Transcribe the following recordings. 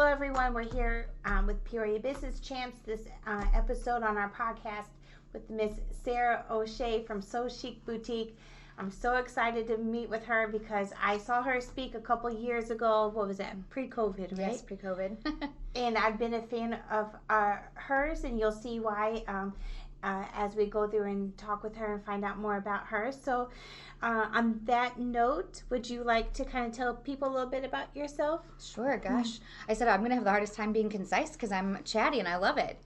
Hello, everyone. We're here with Peoria Business Champs. This episode on our podcast with Miss Sara O'Shea from So Chic Boutique. I'm so excited to meet with her because I saw her speak a couple years ago. What was that? Pre-COVID, right? Yes, pre-COVID. And I've been a fan of hers, and you'll see why as we go through and talk with her and find out more about her. So on that note, would you like to kind of tell people a little bit about yourself? Sure, gosh. I said I'm going to have the hardest time being concise because I'm chatty and I love it.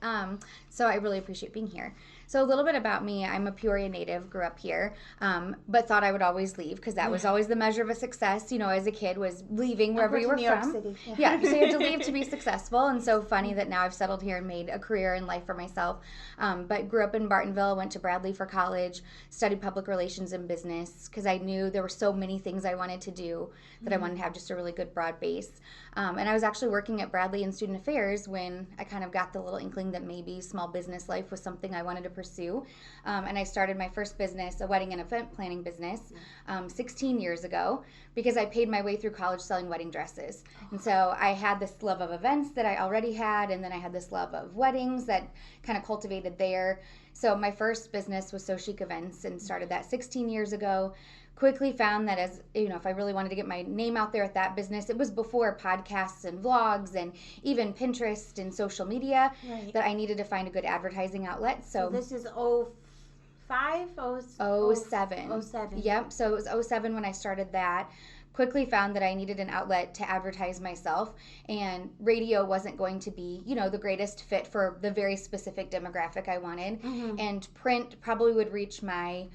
So I really appreciate being here. So a little bit about me. I'm a Peoria native, grew up here, but thought I would always leave because that was always the measure of a success, you know, as a kid, was leaving wherever you were New York from. City. Yeah, so you have to leave to be successful. And so funny that now I've settled here and made a career in life for myself. But grew up in Bartonville, went to Bradley for college, studied public relations and business because I knew there were so many things I wanted to do that I wanted to have just a really good broad base. And I was actually working at Bradley in student affairs when I kind of got the little inkling that maybe small business life was something I wanted to pursue. And I started my first business, a wedding and event planning business, 16 years ago because I paid my way through college selling wedding dresses. And so I had this love of events that I already had, and then I had this love of weddings that kind of cultivated there. So my first business was So Chic Events and started that 16 years ago. Quickly found that, as you know, if I really wanted to get my name out there at that business, it was before podcasts and vlogs and even Pinterest and social media, that I needed to find a good advertising outlet. So this is 05? 07. 07. Yep. So it was 07 when I started that. Quickly found that I needed an outlet to advertise myself, and radio wasn't going to be, you know, the greatest fit for the very specific demographic I wanted. And print probably would reach my,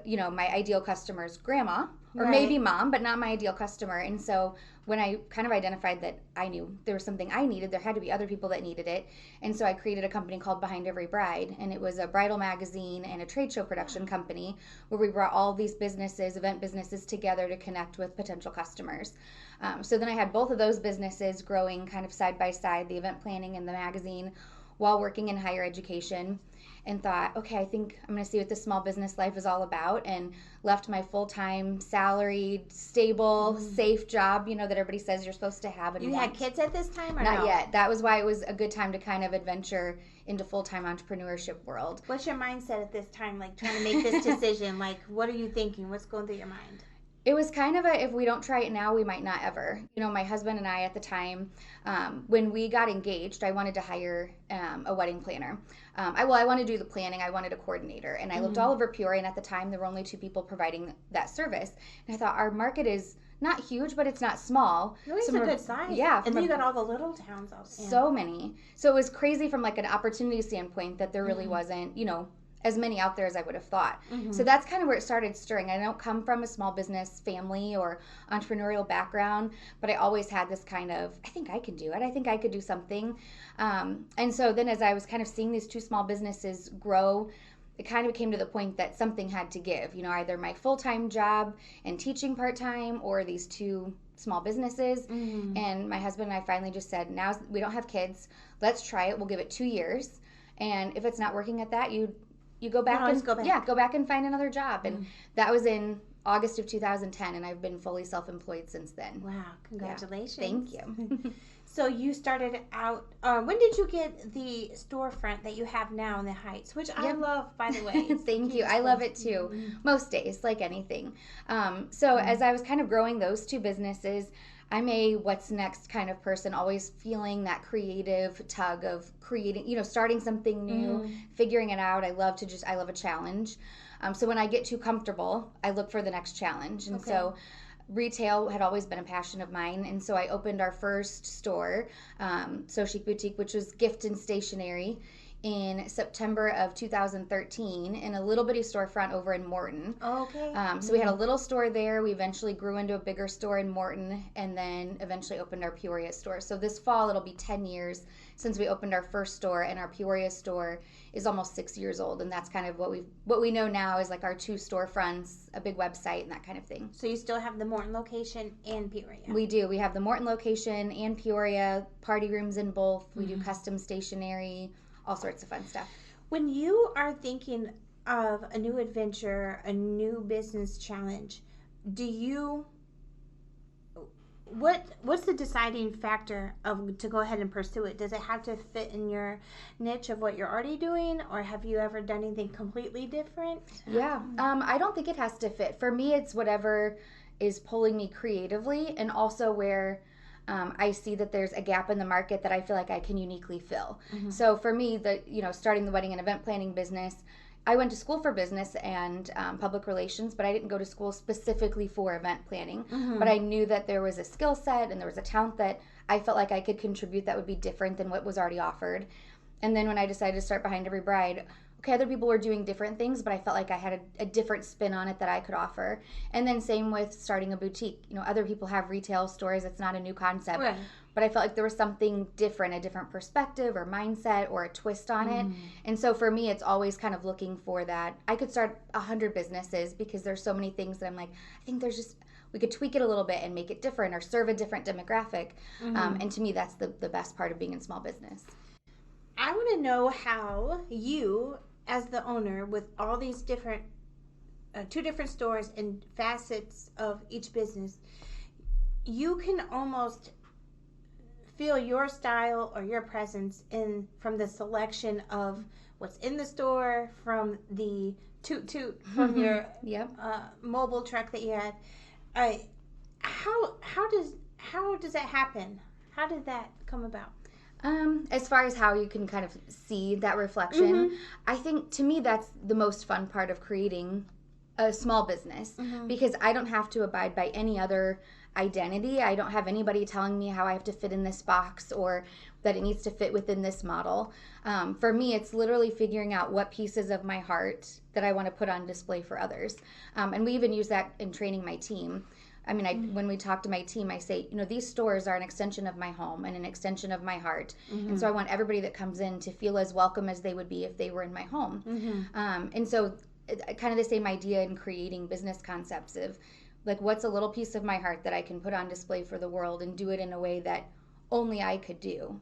you know, my ideal customer's grandma or maybe mom, but not my ideal customer. And so when I kind of identified that I knew there was something I needed, there had to be other people that needed it. And so I created a company called Behind Every Bride, and it was a bridal magazine and a trade show production company where we brought all these businesses, event businesses, together to connect with potential customers. So then I had both of those businesses growing kind of side by side, the event planning and the magazine, while working in higher education, and thought, okay, I think I'm going to see what this small business life is all about, and left my full-time, salaried, stable, safe job, you know, that everybody says you're supposed to have. And you had kids at this time or not no? yet. That was why it was a good time to kind of adventure into full-time entrepreneurship world. What's your mindset at this time, like trying to make this decision? Like, what are you thinking? What's going through your mind? It was kind of if we don't try it now, we might not ever. You know, my husband and I at the time, when we got engaged, I wanted to hire a wedding planner. I wanted to do the planning. I wanted a coordinator. And I looked all over Peoria, and at the time, there were only 2 people providing that service. And I thought, our market is not huge, but it's not small. Really, it's a good size. Yeah. And then you got all the little towns out there. So many. So it was crazy from like an opportunity standpoint that there really wasn't, you know, as many out there as I would have thought. So that's kind of where it started stirring. I don't come from a small business family or entrepreneurial background, but I always had this kind of, I think I can do it. I think I could do something. And so then as I was kind of seeing these 2 small businesses grow, it kind of came to the point that something had to give. You know, either my full-time job and teaching part-time or these 2 small businesses. And my husband and I finally just said, now we don't have kids. Let's try it. We'll give it 2 years. And if it's not working at that, you go back go back and find another job. And that was in August of 2010, and I've been fully self-employed since then. Wow, congratulations. Yeah. Thank you. So you started out, when did you get the storefront that you have now in the Heights, which I love, by the way. Thank you. I love it too. Most days, like anything. So as I was kind of growing those 2 businesses, I'm a what's next kind of person, always feeling that creative tug of creating, you know, starting something new, figuring it out. I love a challenge. So when I get too comfortable, I look for the next challenge. And so retail had always been a passion of mine. And so I opened our first store, So Chic Boutique, which was gift and stationery, in September of 2013 in a little bitty storefront over in Morton. Okay. So we had a little store there. We eventually grew into a bigger store in Morton, and then eventually opened our Peoria store. So this fall it'll be 10 years since we opened our first store, and our Peoria store is almost 6 years old. And that's kind of what we know now is like our 2 storefronts, a big website, and that kind of thing. So you still have the Morton location and Peoria? We do. We have the Morton location and Peoria, party rooms in both. We do custom stationery, all sorts of fun stuff. When you are thinking of a new adventure, a new business challenge, what's the deciding factor of to go ahead and pursue it? Does it have to fit in your niche of what you're already doing, or have you ever done anything completely different? Yeah, I don't think it has to fit. For me, it's whatever is pulling me creatively, and also where I see that there's a gap in the market that I feel like I can uniquely fill. So for me, starting the wedding and event planning business, I went to school for business and public relations, but I didn't go to school specifically for event planning. But I knew that there was a skill set and there was a talent that I felt like I could contribute that would be different than what was already offered. And then when I decided to start Behind Every Bride, okay, other people were doing different things, but I felt like I had a different spin on it that I could offer. And then same with starting a boutique. Other people have retail stores. It's not a new concept. Right. But I felt like there was something different, a different perspective or mindset or a twist on it. And so for me, it's always kind of looking for that. I could start 100 businesses because there's so many things that I'm like, I think we could tweak it a little bit and make it different or serve a different demographic. And to me, that's the best part of being in small business. I want to know how you, as the owner, with all these different, 2 different stores and facets of each business, you can almost feel your style or your presence from the selection of what's in the store, from the toot from your mobile truck that you had. How does that happen? How did that come about? As far as how you can kind of see that reflection, I think to me that's the most fun part of creating a small business, because I don't have to abide by any other identity. I don't have anybody telling me how I have to fit in this box or that it needs to fit within this model. For me, it's literally figuring out what pieces of my heart that I want to put on display for others. And we even use that in training my team. I mean, when we talk to my team, I say, these stores are an extension of my home and an extension of my heart. And so I want everybody that comes in to feel as welcome as they would be if they were in my home. And so kind of the same idea in creating business concepts of, like, what's a little piece of my heart that I can put on display for the world and do it in a way that only I could do.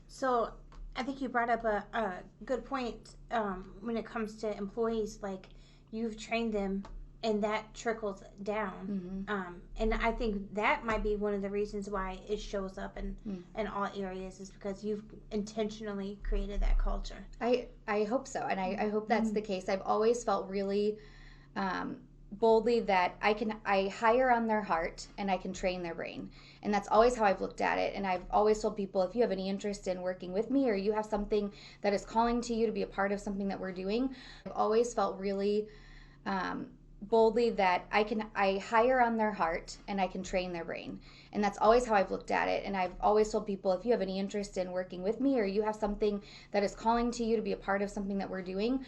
So I think you brought up a good point when it comes to employees. Like, you've trained them and that trickles down. And I think that might be one of the reasons why it shows up in all areas, is because you've intentionally created that culture. I hope so. And I hope that's the case. I've always felt really boldly that I hire on their heart and I can train their brain. And that's always how I've looked at it. And I've always told people, if you have any interest in working with me, or you have something that is calling to you to be a part of something that we're doing, I've always felt really boldly that I hire on their heart and I can train their brain. And that's always how I've looked at it. And I've always told people, if you have any interest in working with me, or you have something that is calling to you to be a part of something that we're doing,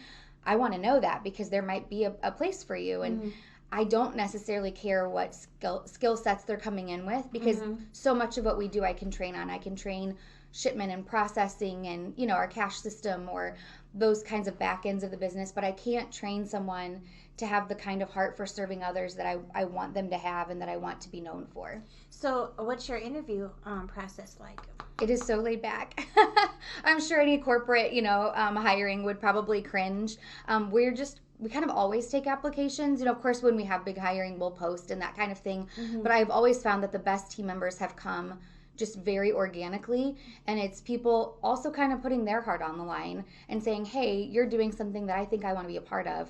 I want to know that, because there might be a place for you. And I don't necessarily care what skill sets they're coming in with, because so much of what we do I can train on. I can train shipment and processing and, our cash system or those kinds of back ends of the business, but I can't train someone to have the kind of heart for serving others that I want them to have and that I want to be known for. So what's your interview process like? It is so laid back. I'm sure any corporate, hiring would probably cringe. We kind of always take applications. Of course, when we have big hiring, we'll post and that kind of thing. But I've always found that the best team members have come just very organically. And it's people also kind of putting their heart on the line and saying, hey, you're doing something that I think I want to be a part of.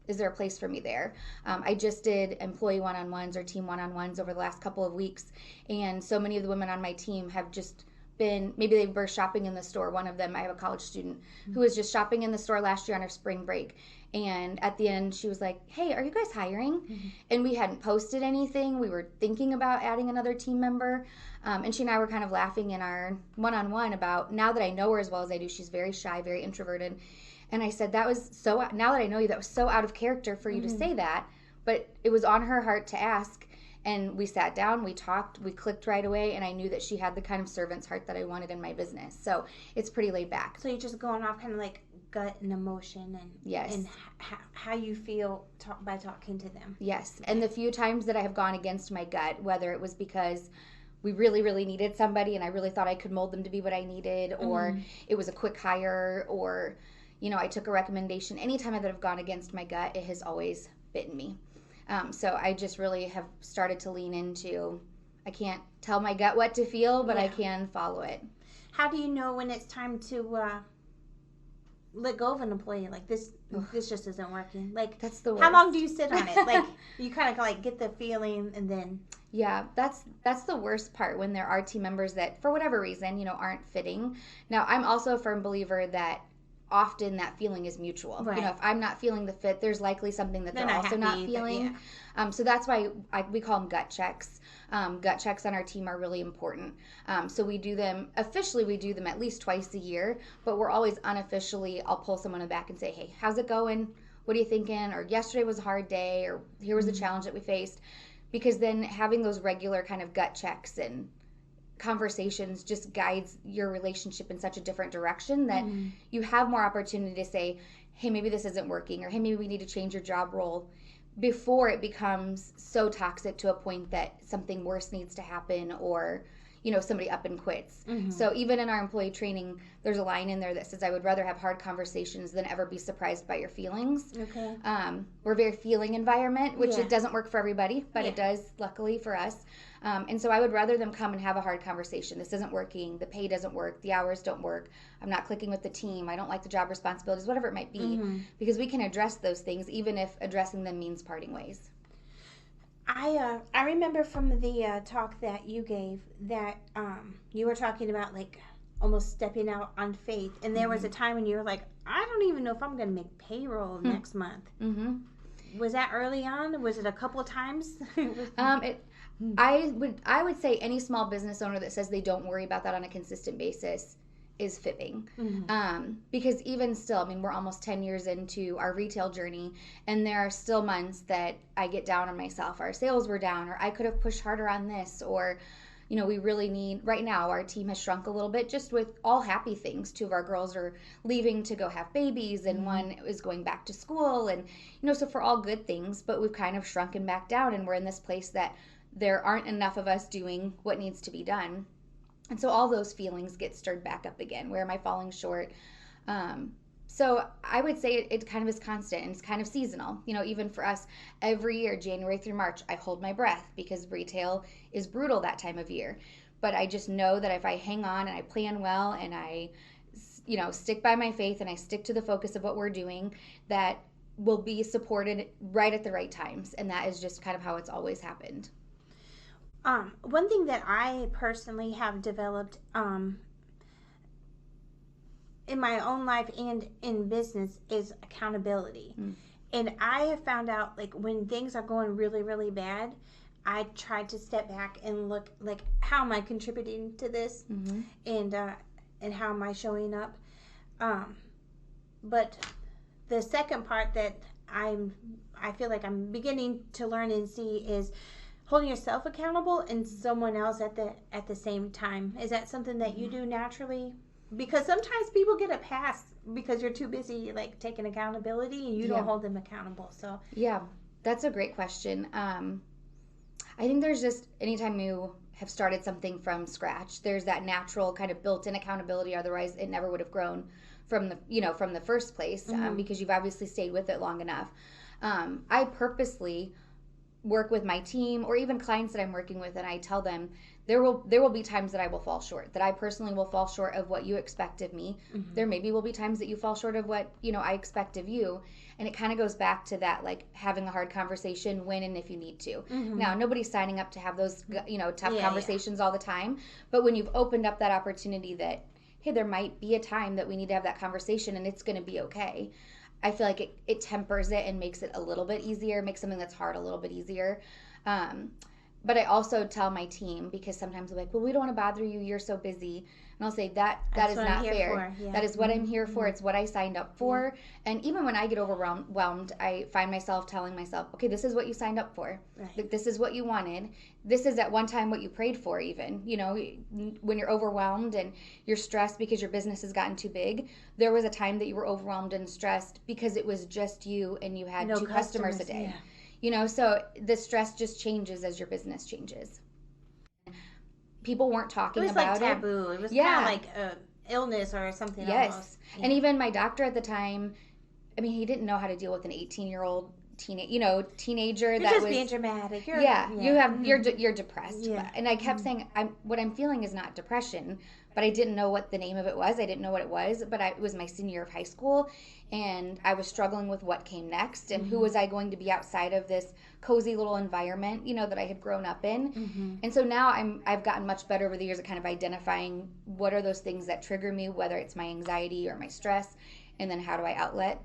Is there a place for me there? I just did employee one-on-ones or team one-on-ones over the last couple of weeks. And so many of the women on my team have just been, maybe they were shopping in the store. One of them, I have a college student who was just shopping in the store last year on her spring break. And at the end, she was like, hey, are you guys hiring? And we hadn't posted anything. We were thinking about adding another team member. And she and I were kind of laughing in our one-on-one about, now that I know her as well as I do, she's very shy, very introverted. And I said, now that I know you, that was so out of character for you to say that. But it was on her heart to ask. And we sat down, we talked, we clicked right away, and I knew that she had the kind of servant's heart that I wanted in my business. So it's pretty laid back. So you're just going off kind of like gut and emotion and and how you feel by talking to them. Yes, and the few times that I have gone against my gut, whether it was because we really, really needed somebody and I really thought I could mold them to be what I needed, or it was a quick hire, or I took a recommendation. Anytime that I've gone against my gut, it has always bitten me. So I just really have started to lean into, I can't tell my gut what to feel, but I Yeah. can follow it. How do you know when it's time to let go of an employee? Like this just isn't working. Like That's the worst. how long do you sit on it? Like you kind of like get the feeling and then. Yeah, that's the worst part, when there are team members that, for whatever reason, you know, aren't fitting. Now, I'm also a firm believer that often that feeling is mutual. Right. You know, if I'm not feeling the fit, there's likely something that they're also happy, not but feeling. So that's why we call them gut checks. Gut checks on our team are really important. So we do them, officially we do them at least twice a year, but we're always unofficially, I'll pull someone back and say, hey, how's it going? What are you thinking? Or yesterday was a hard day, or here was the challenge that we faced. Because then having those regular kind of gut checks and conversations just guides your relationship in such a different direction that you have more opportunity to say, hey, maybe this isn't working, or hey, maybe we need to change your job role, before it becomes so toxic to a point that something worse needs to happen, or you know, somebody up and quits. So even in our employee training, there's a line in there that says, I would rather have hard conversations than ever be surprised by your feelings. Okay. We're a very feeling environment, which it doesn't work for everybody, but it does, luckily for us. And so I would rather them come and have a hard conversation. This isn't working. The pay doesn't work. The hours don't work. I'm not clicking with the team. I don't like the job responsibilities, whatever it might be, because we can address those things, even if addressing them means parting ways. I remember from the talk that you gave that you were talking about like almost stepping out on faith, and there was a time when you were like, I don't even know if I'm going to make payroll next month. Was that early on? Was it a couple of times? I would say any small business owner that says they don't worry about that on a consistent basis is fibbing. Because even still, I mean, we're almost 10 years into our retail journey, and there are still months that I get down on myself. Our sales were down, or I could have pushed harder on this, or you know, we really need, right now our team has shrunk a little bit, just with all happy things. 2 of our girls are leaving to go have babies, and one is going back to school, and you know, so for all good things, but we've kind of shrunken back down, and we're in this place that there aren't enough of us doing what needs to be done. And so all those feelings get stirred back up again. Where am I falling short? So I would say it kind of is constant, and it's kind of seasonal. You know, even for us, every year, January through March, I hold my breath because retail is brutal that time of year. But I just know that if I hang on and I plan well, and I, you know, stick by my faith, and I stick to the focus of what we're doing, that will be supported right at the right times. And that is just kind of how it's always happened. One thing that I personally have developed in my own life and in business is accountability. And I have found out, like, when things are going really, really bad, I try to step back and look, like, how am I contributing to this, and how am I showing up. But the second part that I feel like I'm beginning to learn and see is holding yourself accountable and someone else at the same time. Is that something that you do naturally? Because sometimes people get a pass because you're too busy like taking accountability, and you don't hold them accountable. So yeah, that's a great question. I think there's just, anytime you have started something from scratch, there's that natural kind of built-in accountability. Otherwise, it never would have grown from the first place, because you've obviously stayed with it long enough. I purposely work with my team, or even clients that I'm working with, and I tell them there will be times that I will fall short, that I personally will fall short of what you expect of me. There maybe will be times that you fall short of what, you know, I expect of you. And it kind of goes back to that, like, having a hard conversation when and if you need to. Now, nobody's signing up to have those, you know, tough conversations all the time. But when you've opened up that opportunity that, hey, there might be a time that we need to have that conversation, and it's going to be okay, I feel like it tempers it and makes it a little bit easier, makes something that's hard a little bit easier. But I also tell my team, because sometimes they're like, well, we don't want to bother you, you're so busy. And I'll say that is not fair. Yeah. That is what I'm here for. It's what I signed up for. And even when I get overwhelmed, I find myself telling myself, okay, this is what you signed up for. Right. This is what you wanted. This is at one time what you prayed for even. You know, when you're overwhelmed and you're stressed because your business has gotten too big, there was a time that you were overwhelmed and stressed because it was just you and you had 2 customers a day. Yeah. You know, so the stress just changes as your business changes. People weren't talking about it. It was like taboo. It was kind of like an illness or something. Yes. Almost. Yeah. And even my doctor at the time, I mean, he didn't know how to deal with an 18-year-old teenager You're that just was being dramatic. you're depressed. Yeah. And I kept saying, what I'm feeling is not depression, but I didn't know what the name of it was. I didn't know what it was, but it was my senior year of high school, and I was struggling with what came next and who was I going to be outside of this cozy little environment, that I had grown up in. And so now I've gotten much better over the years at kind of identifying what are those things that trigger me, whether it's my anxiety or my stress, and then how do I outlet,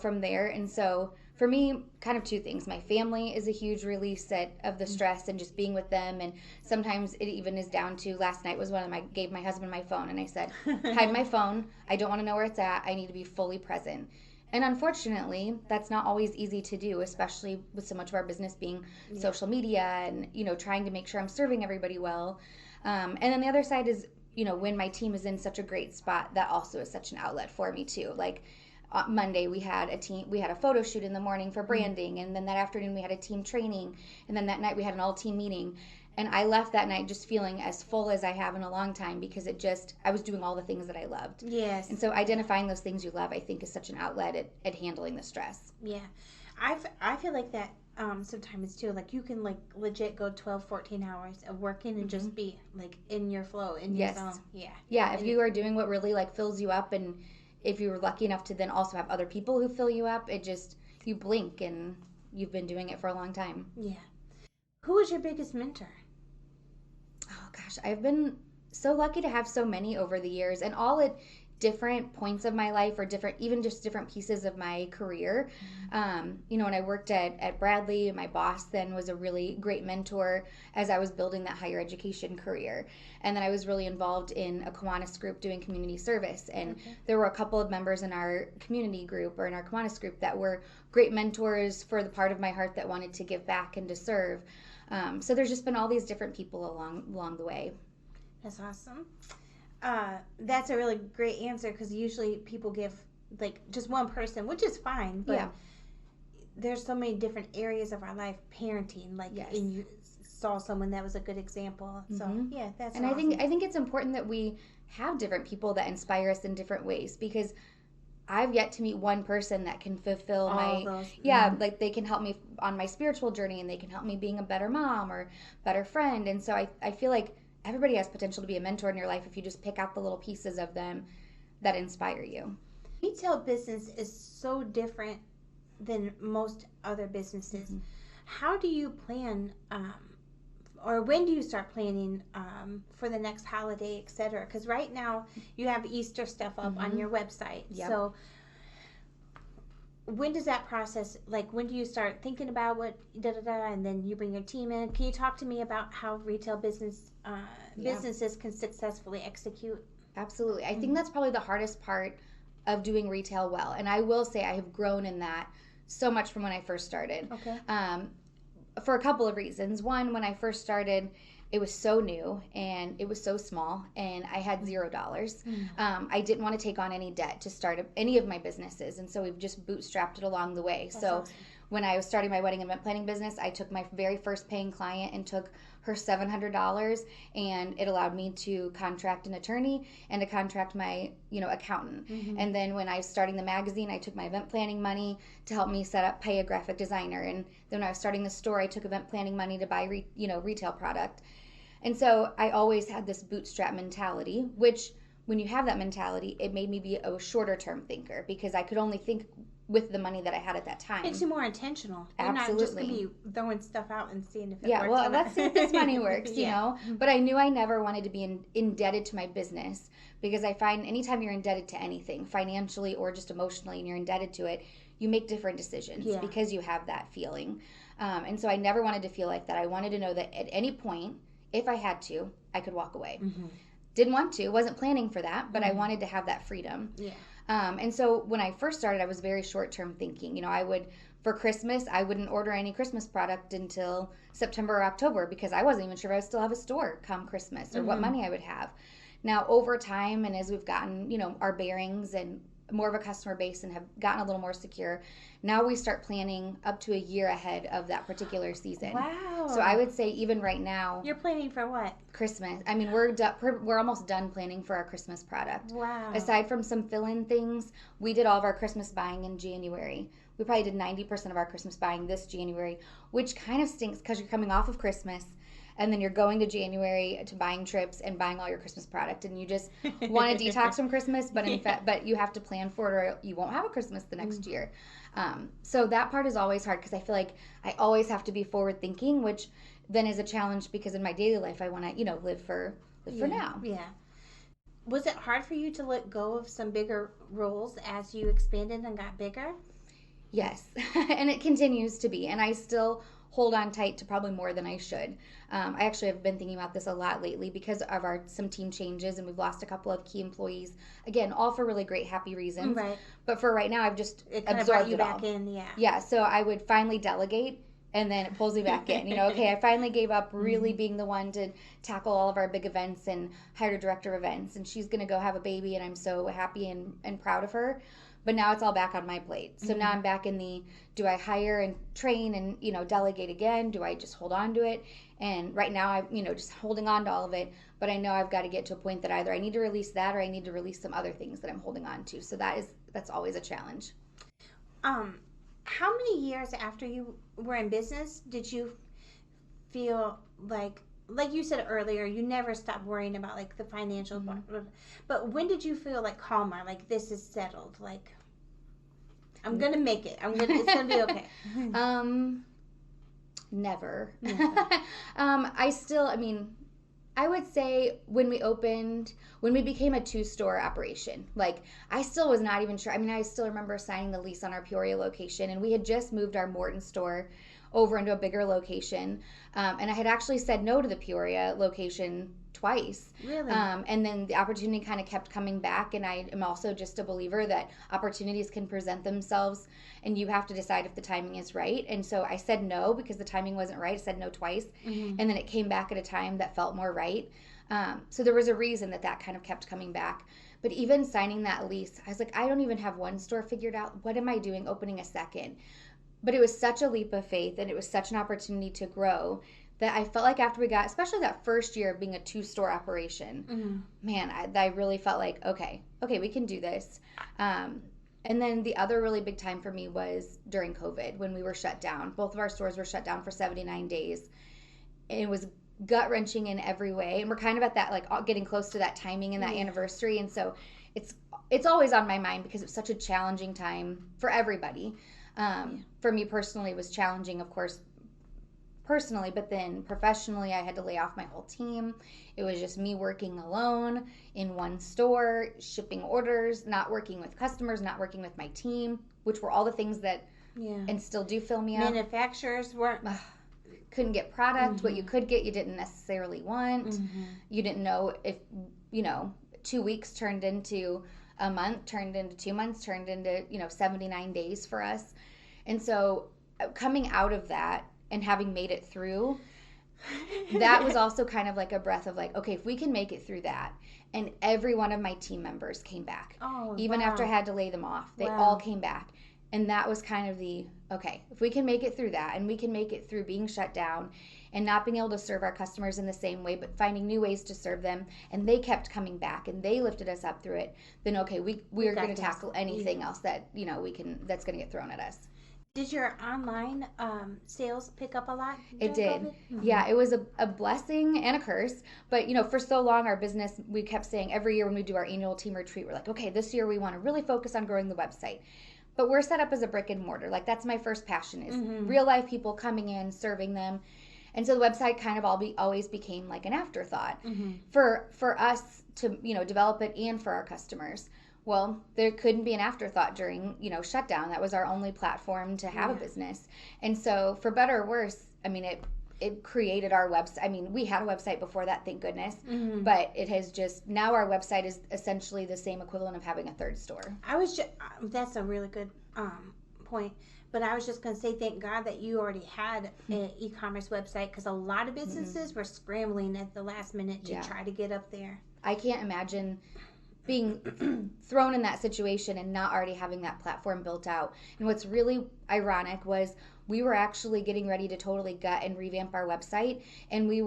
from there. And so for me, kind of two things. My family is a huge release of the stress and just being with them. And sometimes it even is down to, last night was one of them, I gave my husband my phone and I said, hide my phone. I don't want to know where it's at. I need to be fully present. And unfortunately, that's not always easy to do, especially with so much of our business being social media and, trying to make sure I'm serving everybody well. And then the other side is, when my team is in such a great spot, that also is such an outlet for me too. Like, Monday we had a photo shoot in the morning for branding, and then that afternoon we had a team training, and then that night we had an all team meeting, and I left that night just feeling as full as I have in a long time because I was doing all the things that I loved. Yes. And so identifying those things you love, I think, is such an outlet at handling the stress. Yeah. I feel like that sometimes too, like you can like legit go 12, 14 hours of working and just be like in your flow, in your zone. Yeah, if you are doing what really like fills you up, and if you were lucky enough to then also have other people who fill you up, you blink and you've been doing it for a long time. Yeah. Who is your biggest mentor? Oh gosh, I've been so lucky to have so many over the years, and all at different points of my life, or different pieces of my career. When I worked at Bradley, my boss then was a really great mentor as I was building that higher education career. And then I was really involved in a Kiwanis group doing community service. And there were a couple of members in our community group, or in our Kiwanis group, that were great mentors for the part of my heart that wanted to give back and to serve. So there's just been all these different people along the way. That's awesome. That's a really great answer, because usually people give like just one person, which is fine, but there's so many different areas of our life, parenting, like, and you saw someone that was a good example. So that's and awesome. I think it's important that we have different people that inspire us in different ways, because I've yet to meet one person that can fulfill like they can help me on my spiritual journey, and they can help me being a better mom or better friend. And so I feel like everybody has potential to be a mentor in your life if you just pick out the little pieces of them that inspire you. Retail business is so different than most other businesses. How do you plan, or when do you start planning for the next holiday, etc.? Because right now you have Easter stuff up on your website. So when does that process, like, when do you start thinking about what and then you bring your team in? Can you talk to me about how retail businesses can successfully execute? Absolutely. I think that's probably the hardest part of doing retail well, and I will say I have grown in that so much from when I first started. For a couple of reasons. One, when I first started, it was so new and it was so small, and I had $0. I didn't want to take on any debt to start any of my businesses, and so we've just bootstrapped it along the way. That's awesome. When I was starting my wedding event planning business, I took my very first paying client and took her $700, and it allowed me to contract an attorney and to contract my accountant. And then when I was starting the magazine, I took my event planning money to help me pay a graphic designer. And then when I was starting the store, I took event planning money to buy retail product. And so I always had this bootstrap mentality, which when you have that mentality, it made me be a shorter term thinker, because I could only think with the money that I had at that time. Makes you more intentional. You're Absolutely. not just going to be throwing stuff out and seeing if it works. Yeah, well, let's see if this money works, you know. But I knew I never wanted to be indebted to my business, because I find anytime you're indebted to anything, financially or just emotionally, and you're indebted to it, you make different decisions because you have that feeling. And so I never wanted to feel like that. I wanted to know that at any point, if I had to, I could walk away. Didn't want to, wasn't planning for that, but I wanted to have that freedom. And so when I first started, I was very short-term thinking. For Christmas, I wouldn't order any Christmas product until September or October, because I wasn't even sure if I would still have a store come Christmas, or what money I would have. Now, over time, and as we've gotten, our bearings and more of a customer base and have gotten a little more secure, now we start planning up to a year ahead of that particular season. Wow. So I would say even right now, you're planning for what? Christmas. I mean, we're almost done planning for our Christmas product. Wow. Aside from some fill-in things, we did all of our Christmas buying in January. We probably did 90% of our Christmas buying this January, which kind of stinks because you're coming off of Christmas and then you're going to January to buying trips and buying all your Christmas product, and you just want to detox from Christmas, but in fact, but you have to plan for it or you won't have a Christmas the next year. So that part is always hard because I feel like I always have to be forward thinking, which then is a challenge because in my daily life I want to, live for now. Yeah. Was it hard for you to let go of some bigger roles as you expanded and got bigger? Yes, and it continues to be, and I still hold on tight to probably more than I should. I actually have been thinking about this a lot lately because of some team changes, and we've lost a couple of key employees. Again, all for really great, happy reasons. Right. But for right now, I've just it kind absorbed of brought you it back all. in, yeah. Yeah, so I would finally delegate, and then it pulls me back in. Okay, I finally gave up really being the one to tackle all of our big events and hired a director of events, and she's going to go have a baby, and I'm so happy and proud of her. But now it's all back on my plate. So now I'm back in the, do I hire and train and, delegate again? Do I just hold on to it? And right now I'm, just holding on to all of it. But I know I've got to get to a point that either I need to release that or I need to release some other things that I'm holding on to. So that's always a challenge. How many years after you were in business did you feel like you said earlier, you never stopped worrying about like the financial part, but when did you feel like calmer, like this is settled, like I'm gonna make it, it's gonna be okay? Never. I would say when we became a 2-store operation, like I still was not even sure. I still remember signing the lease on our Peoria location, and we had just moved our Morton store over into a bigger location. And I had actually said no to the Peoria location twice. Really? And then the opportunity kind of kept coming back. And I am also just a believer that opportunities can present themselves and you have to decide if the timing is right. And so I said no because the timing wasn't right. I said no twice. And then it came back at a time that felt more right. So there was a reason that kind of kept coming back. But even signing that lease, I was like, I don't even have one store figured out. What am I doing opening a second? But it was such a leap of faith and it was such an opportunity to grow that I felt like after we got, especially that first year of being a 2-store operation, man, I really felt like, okay, we can do this. And then the other really big time for me was during COVID when we were shut down. Both of our stores were shut down for 79 days. And it was gut-wrenching in every way. And we're kind of at that, like getting close to that timing and that anniversary. And so it's always on my mind because it's such a challenging time for everybody. For me personally, it was challenging, of course, personally, but then professionally, I had to lay off my whole team. It was just me working alone in one store, shipping orders, not working with customers, not working with my team, which were all the things that and still do fill me up. Manufacturers weren't... couldn't get product. What you could get, you didn't necessarily want. You didn't know if, 2 weeks turned into a month, turned into 2 months, turned into, 79 days for us. And so coming out of that and having made it through, that was also kind of like a breath of like, okay, if we can make it through that. And every one of my team members came back. Even after I had to lay them off, they all came back. And that was kind of the, okay, if we can make it through that and we can make it through being shut down and not being able to serve our customers in the same way, but finding new ways to serve them, and they kept coming back and they lifted us up through it, then okay, we are going to tackle anything else that, that's going to get thrown at us. Did your online sales pick up a lot? It did. Yeah, it was a blessing and a curse. But, for so long, our business, we kept saying every year when we do our annual team retreat, we're like, okay, this year we want to really focus on growing the website. But we're set up as a brick and mortar. Like, that's my first passion is real life people coming in, serving them. And so the website kind of always became like an afterthought for us to, develop it and for our customers. Well, there couldn't be an afterthought during, shutdown. That was our only platform to have a business. And so for better or worse, it created our website. We had a website before that, thank goodness. But it has just, now our website is essentially the same equivalent of having a third store. That's a really good point. But I was just going to say, thank God that you already had an e-commerce website, because a lot of businesses were scrambling at the last minute to try to get up there. I can't imagine being thrown in that situation and not already having that platform built out. And what's really ironic was we were actually getting ready to totally gut and revamp our website, and we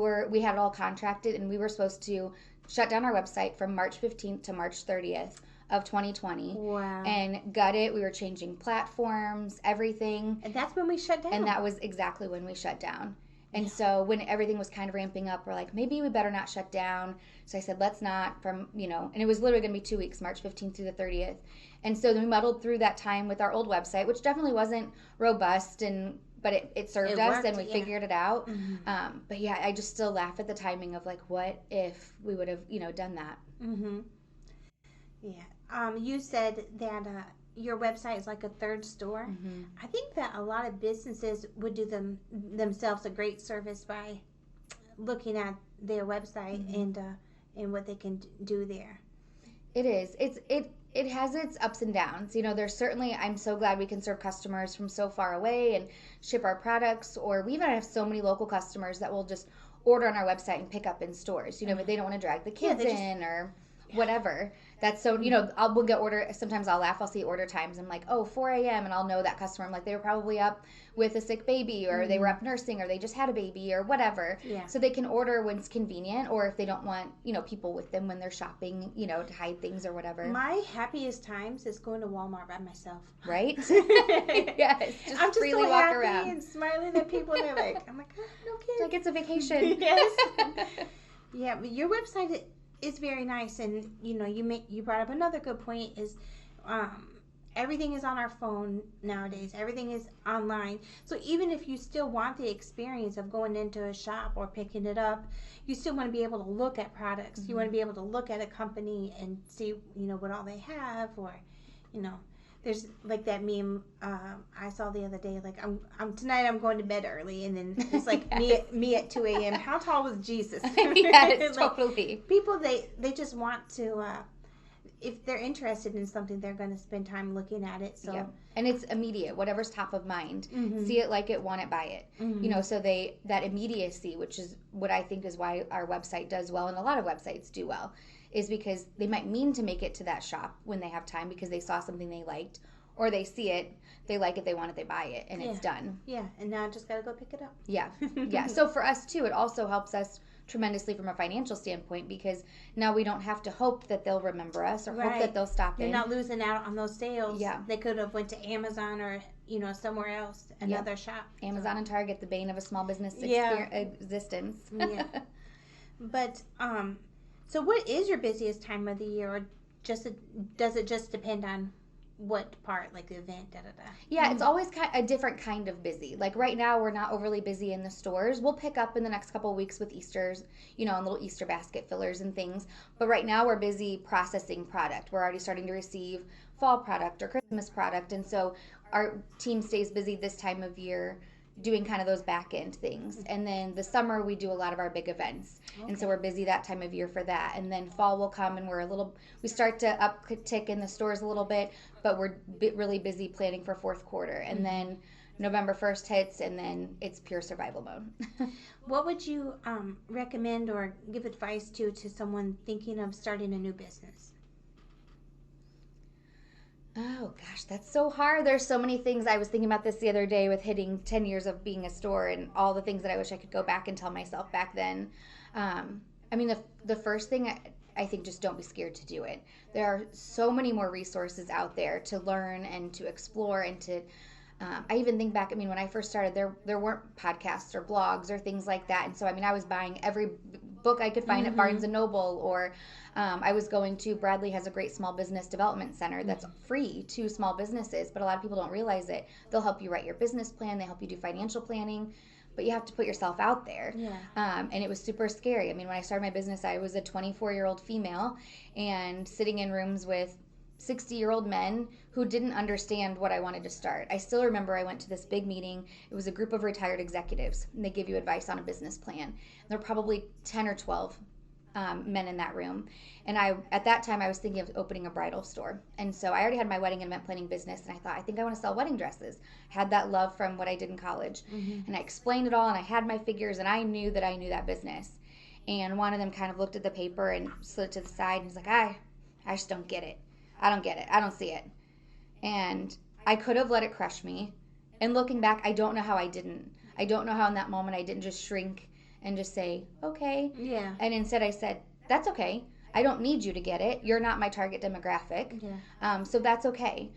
had it all contracted, and we were supposed to shut down our website from March 15th to March 30th of 2020. Wow. And got it. We were changing platforms, everything. And that's when we shut down. And that was exactly when we shut down. And so when everything was kind of ramping up, we're like, maybe we better not shut down. So I said, let's not and it was literally going to be 2 weeks, March 15th through the 30th. And so then we muddled through that time with our old website, which definitely wasn't robust, but it served us worked, and we figured it out. Mm-hmm. But yeah, I just still laugh at the timing of like, what if we would have, done that? Mm-hmm. Yeah. You said that your website is like a third store. Mm-hmm. I think that a lot of businesses would do themselves a great service by looking at their website and what they can do there. It is. It has its ups and downs. There's certainly, I'm so glad we can serve customers from so far away and ship our products, or we even have so many local customers that will just order on our website and pick up in stores, but they don't want to drag the kids in or whatever. That's so, we'll get sometimes I'll laugh, I'll see order times. I'm like, 4 a.m. and I'll know that customer. I'm like, they were probably up with a sick baby, or they were up nursing, or they just had a baby, or whatever. Yeah. So they can order when it's convenient, or if they don't want, people with them when they're shopping, to hide things or whatever. My happiest times is going to Walmart by myself. Right? Yes. I'm just freely so walk happy around and smiling at people, and they're like, I'm like, no kids. like it's a vacation. Yes. Yeah, but your website is very nice, and you brought up another good point is everything is on our phone nowadays. Everything is online. So even if you still want the experience of going into a shop or picking it up, you still want to be able to look at products. You want to be able to look at a company and see what all they have, or there's like that meme I saw the other day, like I'm tonight I'm going to bed early, and then it's like yes. me at 2 a.m. How tall was Jesus? Yes, like, totally. People they just want to if they're interested in something, they're going to spend time looking at it. So and it's immediate, whatever's top of mind. Mm-hmm. See it, like it, want it, buy it. Mm-hmm. So that immediacy, which is what I think is why our website does well, and a lot of websites do well, is because they might mean to make it to that shop when they have time because they saw something they liked, or they see it, they like it, they want it, they buy it, and it's done. Yeah, and now I just got to go pick it up. Yeah. So for us too, it also helps us tremendously from a financial standpoint, because now we don't have to hope that they'll remember us or hope that they'll stop in. You're not losing out on those sales. Yeah. They could have went to Amazon or somewhere else, another shop. Amazon and Target, the bane of a small business existence. Yeah. But so what is your busiest time of the year, or does it just depend on what part, like the event, Yeah, it's always a different kind of busy. Like right now, we're not overly busy in the stores. We'll pick up in the next couple of weeks with Easter's, and little Easter basket fillers and things. But right now, we're busy processing product. We're already starting to receive fall product or Christmas product. And so our team stays busy this time of year doing kind of those back end things. And then the summer we do a lot of our big events. Okay. And so we're busy that time of year for that. And then fall will come and we start to uptick in the stores a little bit, but we're really busy planning for fourth quarter. And then November 1st hits, and then it's pure survival mode. What would you recommend or give advice to someone thinking of starting a new business? Oh, gosh, that's so hard. There's so many things. I was thinking about this the other day with hitting 10 years of being a store and all the things that I wish I could go back and tell myself back then. I mean, the first thing, I think, just don't be scared to do it. There are so many more resources out there to learn and to explore and to I even think back, when I first started, there weren't podcasts or blogs or things like that. And so, I was buying every book I could find at Barnes & Noble, or I was going to, Bradley has a great small business development center that's free to small businesses, but a lot of people don't realize it. They'll help you write your business plan. They help you do financial planning, but you have to put yourself out there. Yeah. And it was super scary. When I started my business, I was a 24-year-old female and sitting in rooms with 60-year-old men who didn't understand what I wanted to start. I still remember I went to this big meeting. It was a group of retired executives, and they give you advice on a business plan. There were probably 10 or 12 men in that room. And at that time, I was thinking of opening a bridal store. And so I already had my wedding and event planning business, and I thought, I think I want to sell wedding dresses. I had that love from what I did in college. And I explained it all, and I had my figures, and I knew that I knew that business. And one of them kind of looked at the paper and slid it to the side, and was like, I just don't get it. I don't get it. I don't see it. And I could have let it crush me. And looking back, I don't know how I didn't. I don't know how in that moment I didn't just shrink and just say, okay. Yeah. And instead I said, that's okay. I don't need you to get it. You're not my target demographic. Yeah. So that's okay.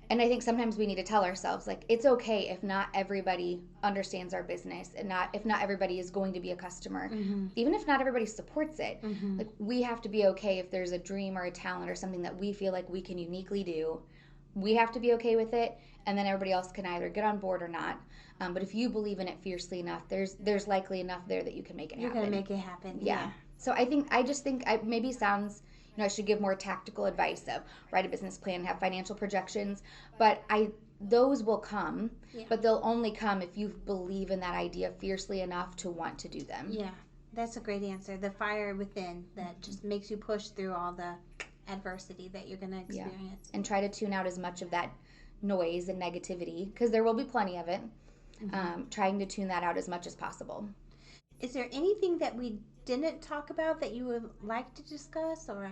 And I think sometimes we need to tell ourselves, like, it's okay if not everybody understands our business, and if not everybody is going to be a customer, even if not everybody supports it. Like, we have to be okay if there's a dream or a talent or something that we feel like we can uniquely do. We have to be okay with it, and then everybody else can either get on board or not. But if you believe in it fiercely enough, there's likely enough there that you can make it happen. You're going to make it happen. Yeah. So I just think maybe sounds, I should give more tactical advice of write a business plan, have financial projections, but those will come, but they'll only come if you believe in that idea fiercely enough to want to do them. Yeah, that's a great answer. The fire within that just makes you push through all the adversity that you're going to experience. Yeah. And try to tune out as much of that noise and negativity, because there will be plenty of it. Trying to tune that out as much as possible. Is there anything that we didn't talk about that you would like to discuss, or?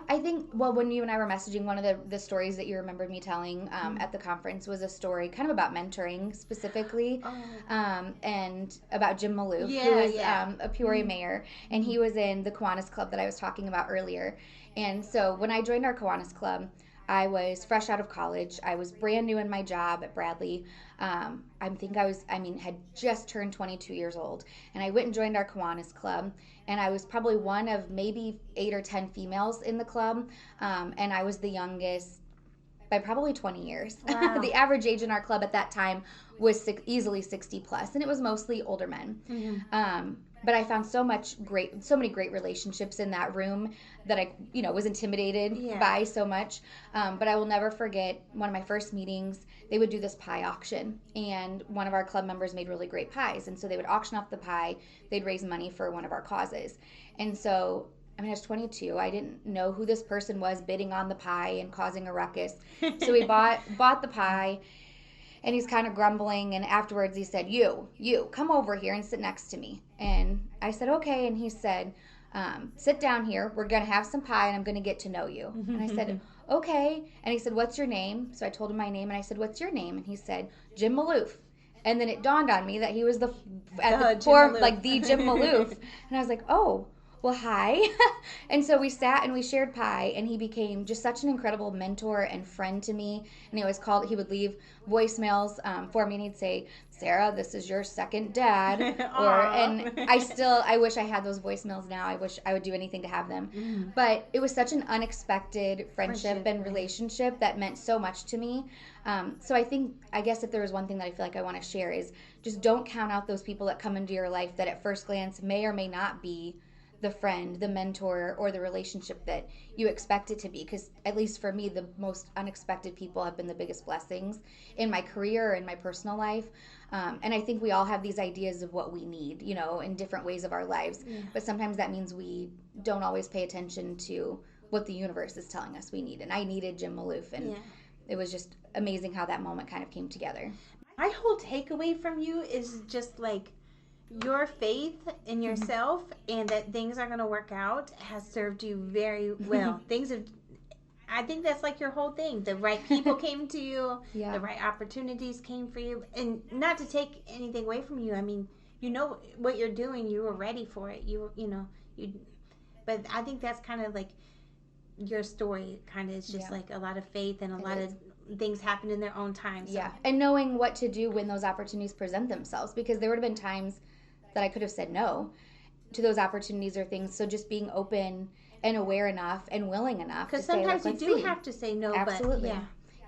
I think, when you and I were messaging, one of the stories that you remembered me telling at the conference was a story kind of about mentoring specifically, and about Jim Maloof, who is a Peoria mayor, and he was in the Kiwanis Club that I was talking about earlier. And so when I joined our Kiwanis Club, I was fresh out of college. I was brand new in my job at Bradley. Had just turned 22 years old. And I went and joined our Kiwanis Club. And I was probably one of maybe 8 or 10 females in the club. And I was the youngest by probably 20 years. Wow. The average age in our club at that time was easily 60 plus. And it was mostly older men. But I found so many great relationships in that room that I, was intimidated by so much. But I will never forget one of my first meetings. They would do this pie auction, and one of our club members made really great pies. And so they would auction off the pie. They'd raise money for one of our causes. And so, I was 22. I didn't know who this person was bidding on the pie and causing a ruckus. So we bought the pie. And he's kind of grumbling, and afterwards he said, you, come over here and sit next to me. And I said, okay. And he said, sit down here. We're going to have some pie, and I'm going to get to know you. And I said, okay. And he said, what's your name? So I told him my name, and I said, what's your name? And he said, Jim Maloof. And then it dawned on me that he was the Jim Maloof. And I was like, oh. Well, hi. And so we sat and we shared pie, and he became just such an incredible mentor and friend to me. And he would leave voicemails for me, and he'd say, Sarah, this is your second dad. And I wish I had those voicemails now. I wish I would do anything to have them. But it was such an unexpected friendship and relationship that meant so much to me. So I guess if there was one thing that I feel like I want to share is just don't count out those people that come into your life that at first glance may or may not be the friend, the mentor, or the relationship that you expect it to be. Because at least for me, the most unexpected people have been the biggest blessings in my career and my personal life. And I think we all have these ideas of what we need, in different ways of our lives. But sometimes that means we don't always pay attention to what the universe is telling us we need. And I needed Jim Maloof, and it was just amazing how that moment kind of came together. My whole takeaway from you is just like, your faith in yourself and that things are going to work out has served you very well. I think that's like your whole thing. The right people came to you. The right opportunities came for you. And not to take anything away from you. I mean, what you're doing. You were ready for it. But I think that's kind of like your story kind of is just like a lot of faith and a lot of things happen in their own time. So. And knowing what to do when those opportunities present themselves, because there would have been times that I could have said no to those opportunities or things. So just being open and aware enough and willing enough to say, because sometimes you do have to say no. Absolutely.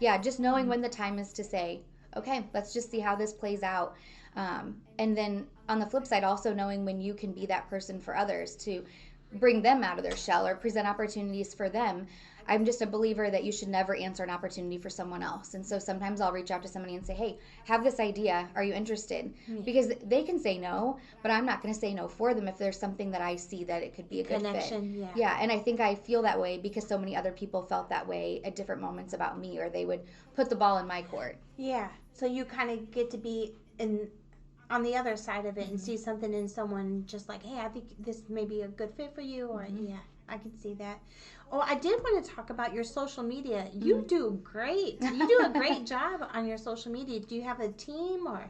But just knowing when the time is to say, okay, let's just see how this plays out. And then on the flip side, also knowing when you can be that person for others to bring them out of their shell or present opportunities for them. I'm just a believer that you should never answer an opportunity for someone else. And so sometimes I'll reach out to somebody and say, hey, have this idea. Are you interested? Because they can say no, but I'm not going to say no for them if there's something that I see that it could be a good connection, fit. And I think I feel that way because so many other people felt that way at different moments about me, or they would put the ball in my court. Yeah. So you kind of get to be on the other side of it and see something in someone just like, hey, I think this may be a good fit for you, or I can see that. Oh, I did want to talk about your social media. You do great. You do a great job on your social media. Do you have a team or?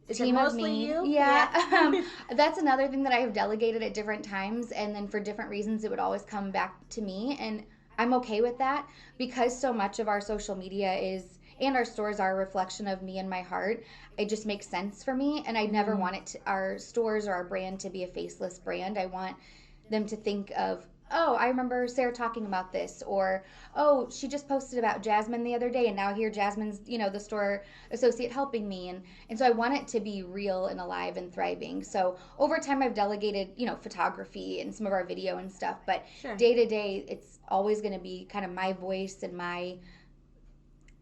Is team it of mostly me. you? Yeah. That's another thing that I have delegated at different times, and then for different reasons it would always come back to me, and I'm okay with that because so much of our social media is and our stores are a reflection of me and my heart. It just makes sense for me, and I never want our stores or our brand to be a faceless brand. I want them to think of, oh, I remember Sarah talking about this, or oh, she just posted about Jasmine the other day, and now here Jasmine's, the store associate helping me, and so I want it to be real and alive and thriving. So over time I've delegated, photography and some of our video and stuff, but day to day it's always going to be kind of my voice and my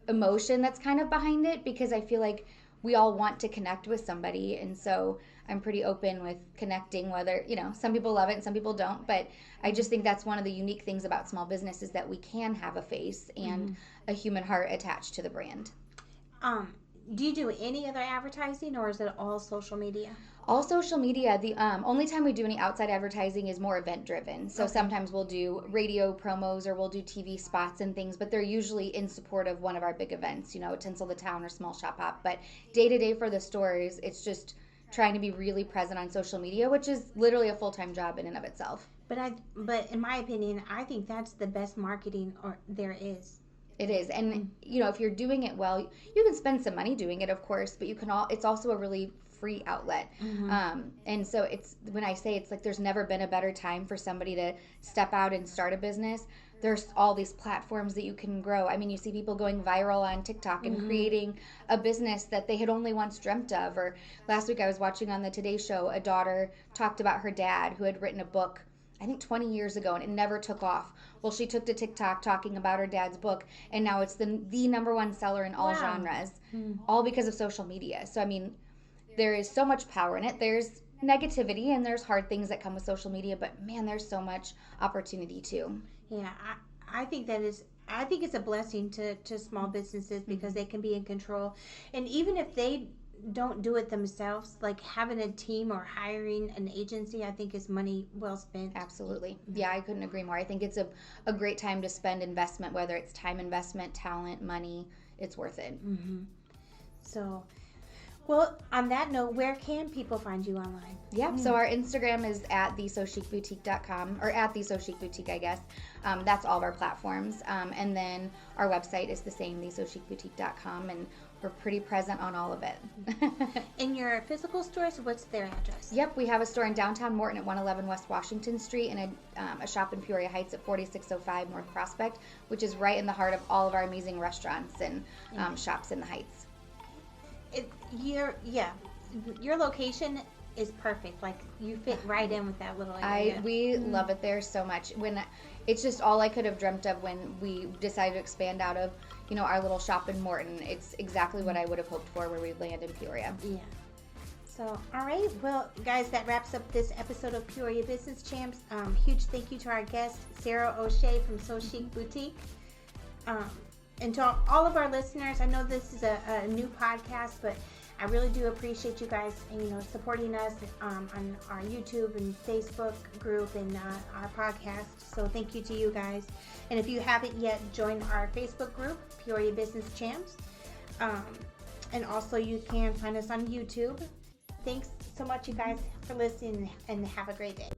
emotion that's kind of behind it, because I feel like we all want to connect with somebody, and so I'm pretty open with connecting, whether, some people love it and some people don't, but I just think that's one of the unique things about small business is that we can have a face and a human heart attached to the brand. Do you do any other advertising, or is it all social media? All social media. The only time we do any outside advertising is more event driven. So sometimes we'll do radio promos or we'll do TV spots and things, but they're usually in support of one of our big events, Tinsel the Town or Small Shop Hop. But day to day for the stores, it's just trying to be really present on social media, which is literally a full-time job in and of itself. But in my opinion, I think that's the best marketing there is. It is. And, if you're doing it well, you can spend some money doing it, of course, but it's also a really free outlet. And so when I say it's like there's never been a better time for somebody to step out and start a business. There's all these platforms that you can grow. I mean, you see people going viral on TikTok and creating a business that they had only once dreamt of. Or last week I was watching on the Today Show, a daughter talked about her dad who had written a book, I think 20 years ago, and it never took off. Well, she took to TikTok talking about her dad's book, and now it's the number one seller in all genres, all because of social media. So, I mean, there is so much power in it. There's negativity and there's hard things that come with social media, but man, there's so much opportunity too. Yeah, I think it's a blessing to small businesses because they can be in control. And even if they don't do it themselves, like having a team or hiring an agency, I think is money well spent. Absolutely. Yeah, I couldn't agree more. I think it's a great time to spend investment, whether it's time investment, talent, money, it's worth it. So, well, on that note, where can people find you online? Yeah, so our Instagram is at thesocicboutique.com, or at thesocicboutique, I guess. That's all of our platforms. And then our website is the same, thesocicboutique.com, and we're pretty present on all of it. In your physical stores, what's their address? Yep, we have a store in downtown Morton at 111 West Washington Street, and a shop in Peoria Heights at 4605 North Prospect, which is right in the heart of all of our amazing restaurants and shops in the Heights. Your location is perfect. Like, you fit right in with that little area. We love it there so much. It's just all I could have dreamt of when we decided to expand out of, our little shop in Morton. It's exactly what I would have hoped for where we land in Peoria. Yeah. So, all right. Well, guys, that wraps up this episode of Peoria Business Champs. Huge thank you to our guest, Sara O'Shea from So Chic Boutique. And to all of our listeners, I know this is a new podcast, but I really do appreciate you guys, supporting us on our YouTube and Facebook group and our podcast. So thank you to you guys. And if you haven't yet, join our Facebook group, Peoria Business Champs. And also you can find us on YouTube. Thanks so much, you guys, for listening, and have a great day.